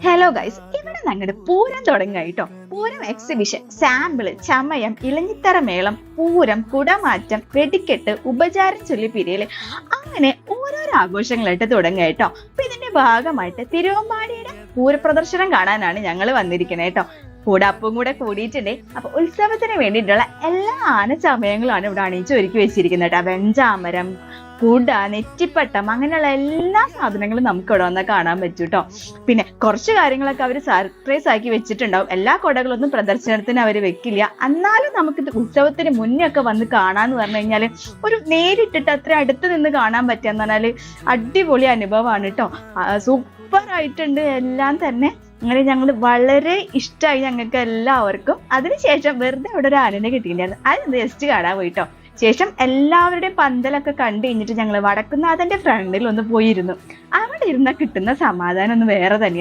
Hello guys, ഇവിടെ ഞങ്ങളുടെ പൂരം തുടങ്ങുക കേട്ടോ. പൂരം എക്സിബിഷൻ, സാമ്പിള്, ചമയം, ഇലഞ്ഞിത്തറ മേളം, പൂരം, കുടമാറ്റം, വെടിക്കെട്ട്, ഉപചാരം ചൊല്ലി പിരിയല്, അങ്ങനെ ഓരോരോ ആഘോഷങ്ങളായിട്ട് തുടങ്ങുക കേട്ടോ. അപ്പൊ ഇതിന്റെ ഭാഗമായിട്ട് തിരുവമ്പാടിയുടെ പൂരപ്രദർശനം കാണാനാണ് ഞങ്ങൾ വന്നിരിക്കുന്നത് കേട്ടോ. കൂടെ അപ്പം കൂടെ കൂടിയിട്ടുണ്ട്. അപ്പൊ ഉത്സവത്തിന് വേണ്ടിയിട്ടുള്ള എല്ലാ ആനച്ചമയങ്ങളാണ് ഇവിടെ അണിയിച്ച് ഒരുക്കി വെച്ചിരിക്കുന്നത് കേട്ടോ. വെഞ്ചാമരം, കുട, നെറ്റിപ്പട്ടം, അങ്ങനെയുള്ള എല്ലാ സാധനങ്ങളും നമുക്ക് ഇവിടെ വന്നാൽ കാണാൻ പറ്റും കേട്ടോ. പിന്നെ കുറച്ച് കാര്യങ്ങളൊക്കെ അവർ സർപ്രൈസ് ആക്കി വെച്ചിട്ടുണ്ടാവും. എല്ലാ കുടകളൊന്നും പ്രദർശനത്തിന് അവർ വെക്കില്ല. എന്നാലും നമുക്ക് ഉത്സവത്തിന് മുന്നേ ഒക്കെ വന്ന് കാണാന്ന് പറഞ്ഞു കഴിഞ്ഞാല് ഒരു നേരിട്ടിട്ട് അത്ര അടുത്ത് നിന്ന് കാണാൻ പറ്റുക പറഞ്ഞാല് അടിപൊളി അനുഭവമാണ് കേട്ടോ. സൂപ്പർ ആയിട്ടുണ്ട് എല്ലാം തന്നെ. അങ്ങനെ ഞങ്ങൾ വളരെ ഇഷ്ടമായി ഞങ്ങൾക്ക് എല്ലാവർക്കും. അതിനുശേഷം വെറുതെ ഇവിടെ ഒരു ആനനെ കിട്ടിയിട്ടുണ്ടായിരുന്നു. അത് ജസ്റ്റ് കാണാൻ പോയിട്ടോ. ശേഷം എല്ലാവരുടെയും പന്തലൊക്കെ കണ്ടു കഴിഞ്ഞിട്ട് ഞങ്ങൾ വടക്കുന്നാഥന്റെ ഫ്രണ്ടിൽ ഒന്ന് പോയിരുന്നു. അവിടെ ഇരുന്ന കിട്ടുന്ന സമാധാനം ഒന്ന് വേറെ തന്നെയാണ്.